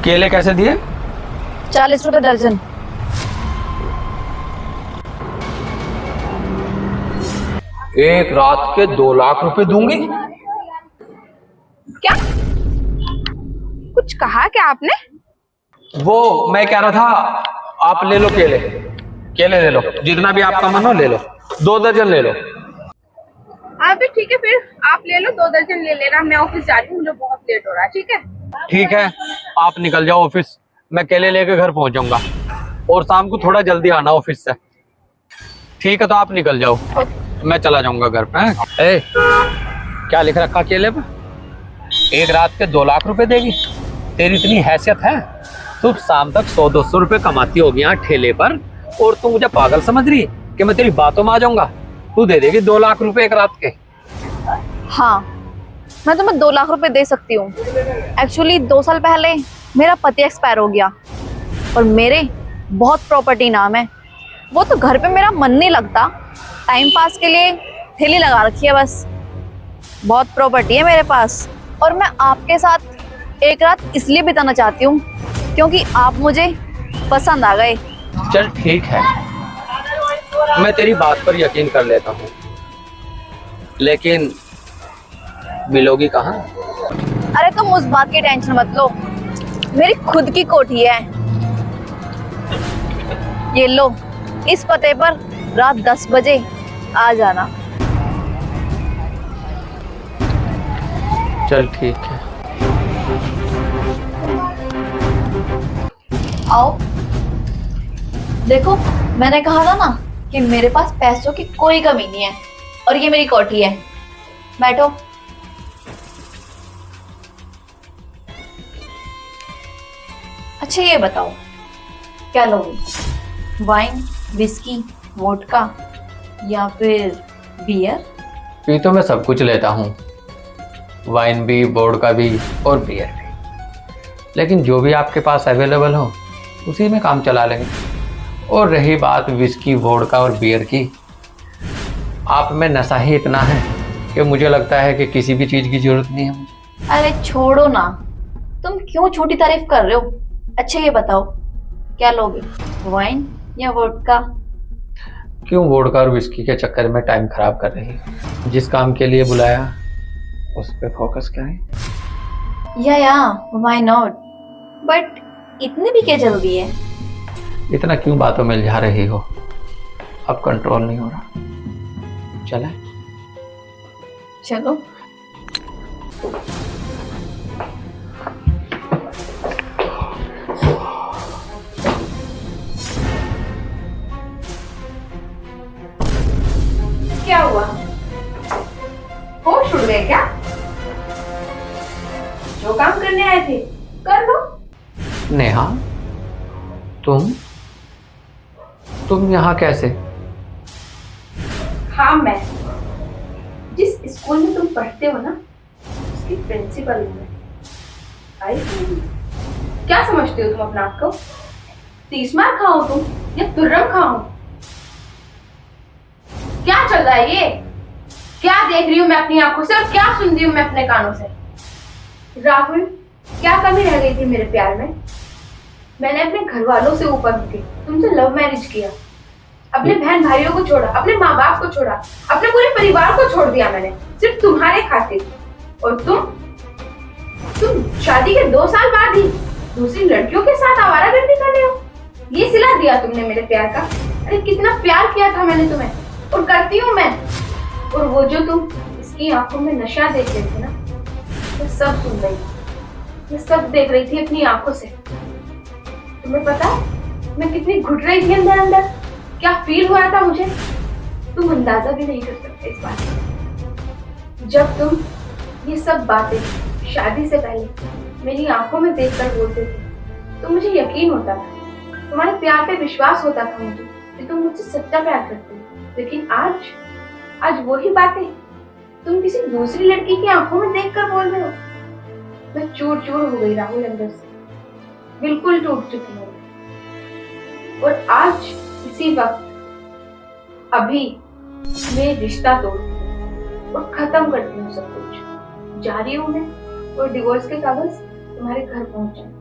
केले कैसे दिए? 40 रुपए दर्जन। एक रात के 2 लाख रुपए दूंगी? क्या कुछ कहा क्या आपने? वो मैं कह रहा था, आप ले लो केले। केले ले लो, जितना भी आपका मन हो ले लो। 2 दर्जन ले लो। आप भी ठीक है, फिर आप ले लो 2 दर्जन ले लेना। मैं ऑफिस जा रही हूँ, मुझे बहुत लेट हो रहा है। ठीक है? ठीक है, आप निकल जाओ ऑफिस, मैं केले लेके घर पहुंच जाऊंगा। और शाम को थोड़ा जल्दी आना ऑफिस से। ठीक है, तो आप निकल जाओ, मैं चला जाऊंगा घर पे। ए, क्या लिख रखा केले पे? एक रात के 2 लाख रुपए देगी? तेरी इतनी हैसियत है? तू शाम तक 100-200 रुपए कमाती होगी यहाँ ठेले पर, और तू मुझे पागल समझ रही है कि मैं तेरी बातों में आ जाऊंगा? तू दे देगी 2 लाख रुपए एक रात के? हाँ, मैं तुम्हें 2 लाख रुपए दे सकती हूँ। एक्चुअली 2 साल पहले मेरा पति एक्सपायर हो गया और मेरे बहुत प्रॉपर्टी नाम है। वो तो घर पे मेरा मन नहीं लगता, टाइम पास के लिए ठेली लगा रखी है बस। बहुत प्रॉपर्टी है मेरे पास और मैं आपके साथ एक रात इसलिए बिताना चाहती हूँ क्योंकि आप मुझे पसंद आ गए। चल ठीक है, मैं तेरी बात पर यकीन कर लेता हूँ, लेकिन मिलोगी कहाँ? अरे तुम उस बात की टेंशन मत लो, मेरी खुद की कोठी है। ये लो, इस पते पर रात 10 बजे आ जाना। चल ठीक है। आओ, देखो मैंने कहा था ना कि मेरे पास पैसों की कोई कमी नहीं है और ये मेरी कोठी है। बैठो। अच्छा ये बताओ, क्या लोगे? वाइन, विस्की, वोडका या फिर बियर? पी तो मैं सब कुछ लेता हूँ, वाइन भी, वोडका भी और बियर भी, लेकिन जो भी आपके पास अवेलेबल हो उसी में काम चला लेंगे। और रही बात विस्की, वोडका और बियर की, आप में नशा ही इतना है कि मुझे लगता है कि किसी भी चीज़ की जरूरत नहीं है मुझे। अरे छोड़ो ना, तुम क्यों छोटी तारीफ कर रहे हो? अच्छा ये बताओ, क्या लोगे, वाइन या वोडका? क्यों वोडका और विस्की के चक्कर में टाइम खराब कर रही है? जिस काम के लिए बुलाया उस पे फोकस करें। या व्हाई नॉट, बट इतनी भी क्या जल्दी है? इतना क्यों बातों में उलझा रही हो? अब कंट्रोल नहीं हो रहा। चले? चलो। क्या हुआ, होश उड़ गए क्या? जो काम करने आए थे कर लो। नेहा, तुम यहाँ कैसे? हाँ, मैं जिस स्कूल में तुम पढ़ते हो ना, उसकी प्रिंसिपल हूँ मैं। आई तुम क्या समझते हो तुम अपना आप को? 30 मार खाओ तुम या तुर्रम खाओ? क्या चल रहा है ये? क्या देख रही हूँ मैं अपनी आंखों से और क्या सुन रही हूँ मैं अपने कानों से? राहुल, क्या कमी रह गई थी मेरे प्यार में? मैंने अपने घर वालों से ऊपर उठी, तुमसे लव मैरिज किया, अपने बहन भाइयों को छोड़ा, अपने माँ बाप को छोड़ा, अपने पूरे परिवार को छोड़ दिया मैंने सिर्फ तुम्हारे खातिर। और तुम शादी के 2 साल बाद ही दूसरी लड़कियों के साथ आवारागर्दी कर रहे हो। ये सिला दिया तुमने मेरे प्यार का। अरे कितना प्यार किया था मैंने तुम्हें और करती हूँ मैं। और वो जो तुम इसकी आंखों में नशा देख रहे थे ना, मैं सब सुन रही थी, मैं सब देख रही थी अपनी आंखों से। तुम्हें पता है मैं कितनी घुट रही थी अंदर अंदर, क्या फील हुआ था मुझे? तुम अंदाजा भी नहीं कर सकते इस बात का। जब तुम ये सब बातें शादी से पहले मेरी आंखों में देखकर बोलते थे तो मुझे यकीन होता था, तुम्हारे प्यार पे विश्वास होता था मुझे कि तुम मुझसे सच्चा प्यार करते हो। लेकिन आज वही बातें तुम किसी दूसरी लड़की की आंखों में देखकर बोल रहे हो। मैं चूर चूर हो गई राहुल, अंदर से बिल्कुल टूट चुकी हूँ। और आज इसी वक्त अभी मैं रिश्ता तोड़ती हूँ और खत्म करती हूँ सब कुछ। जा रही हूँ मैं और डिवोर्स के कागज तुम्हारे घर पहुंच जाए।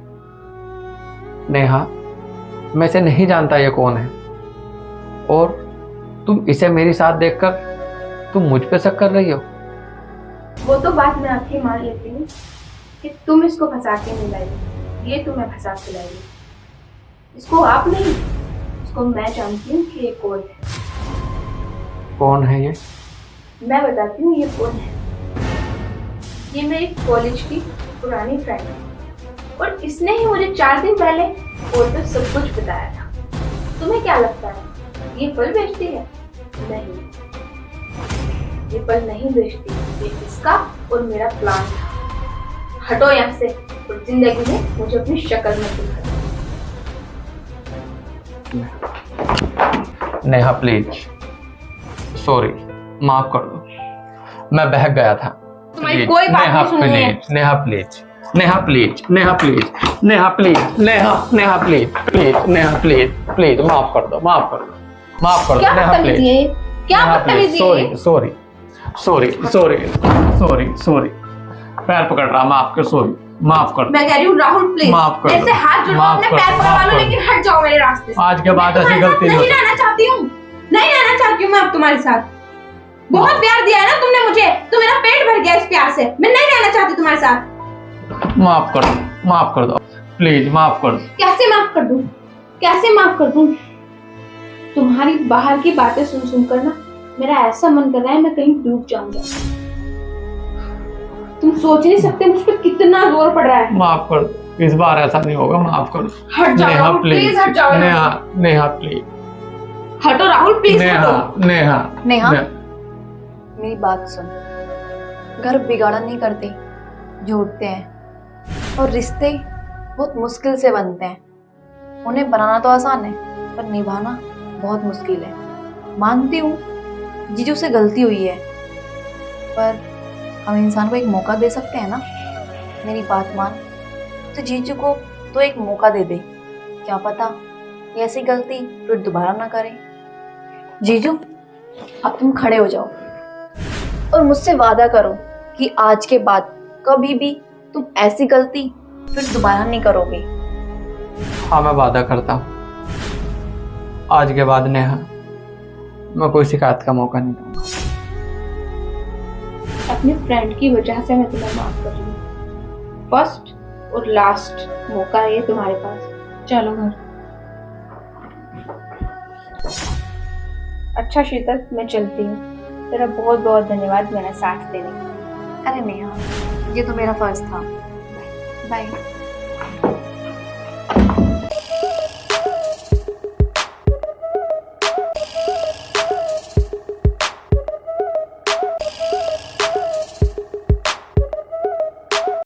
नेहा, मैं इसे नहीं जानता ये कौन है, और तुम इसे मेरे साथ देखकर तुम मुझ पे शक कर रही हो। वो तो बात मैं आपकी मान लेती हूँ कि तुम इसको फंसा के नहीं लाई, ये तुम्हें फंसा के लाई। इसको आप नहीं, इसको मैं जानती हूँ कि ये कौन है। कौन है ये? मैं बताती हूँ ये कौन है। ये मेरी कॉलेज की पुरानी फ्रेंड है, और इसने ही मुझे 4 दिन पहले फोन पे सब कुछ बताया था। तुम्हें क्या लगता है ये फल बेचती है? नहीं, ये फल नहीं बेचती। ये इसका और मेरा प्लान था। हटो यहाँ से और जिंदगी में मुझे अपनी शक्ल में दिखा। नेहा प्लीज, सॉरी, माफ कर दो, मैं बहक गया था। तुम्हारी कोई बात नहीं सुननी है। Neha please, Neha please, Neha please, Neha please, Neha, Neha please, please, Neha please, please, माफ कर दो, माफ कर दो, माफ कर दो, क्या नेहा बदतमीजी प्लीज, है ये? क्या बदतमीजी है ये? Sorry, sorry, sorry, sorry, sorry, sorry, पैर पकड़ रहा, माफ कर, सॉरी, माफ कर दो। मैं कह रही हूँ राहुल प्लीज, माफ कर दो। ऐसे हाथ जोड़ो, माफ अपने कर पैर दो, पकड़वा माफ लो, कर लेकिन हट जाओ मेरे रास्ते से। आज के बाद मैं ऐसी तुम्हारे गलती साथ नहीं नहीं रहना चाहती हूँ, नहीं रहना चाहती हूँ मैं अब तुम्हारे साथ। बहुत प्यार दिया है ना तुमने मुझे, तो मेरा पेट भर गया इस प्यार से। मैं नहीं रहना चाहती तुम्हारे साथ। माफ कर दो, माफ कर दो, प्लीज माफ कर दो। कैसे माफ कर दूं? कैसे माफ कर दूं? तुम्हारी बाहर की बातें सुन सुनकर ना मेरा ऐसा मन कर रहा है मैं कहीं डूब जाऊंगा। तुम सोच नहीं सकते मुझ पर कितना जोर पड़ रहा है। माफ कर दो, इस बार ऐसा नहीं होगा, माफ कर दो। हट जाओ नेहा राहुल, प्लीज हट जाओ। नेहा, नेहा प्लीज, हटो राहुल प्लीज नेहा, हटो। नेहा, नेहा, मेरी बात सुन। घर बिगाड़ा नहीं करते, जोड़ते हैं, और रिश्ते बहुत मुश्किल से बनते हैं। उन्हें बनाना तो आसान है, पर निभाना बहुत मुश्किल है। मानती हूँ जीजू से गलती हुई है, पर हम इंसान को एक मौका दे सकते हैं ना। मेरी बात मान, तो जीजू को तो एक मौका दे दे। क्या पता ये ऐसी गलती फिर दोबारा ना करे। जीजू, अब तुम खड़े हो जाओ और मुझसे वादा करो कि आज के बाद कभी भी तुम ऐसी गलती फिर दोबारा नहीं करोगे। हाँ, मैं वादा करता हूँ, आज के बाद नेहा मैं कोई शिकायत का मौका नहीं दूंगा। अपने फ्रेंड की वजह से मैं तुम्हें माफ कर रही हूँ। फर्स्ट और लास्ट मौका है ये तुम्हारे पास। चलो घर। अच्छा शीतल, मैं चलती हूँ। तेरा बहुत बहुत धन्यवाद मेरा साथ देने के लिए। अरे नेहा, ये तो मेरा फर्ज था। बाय।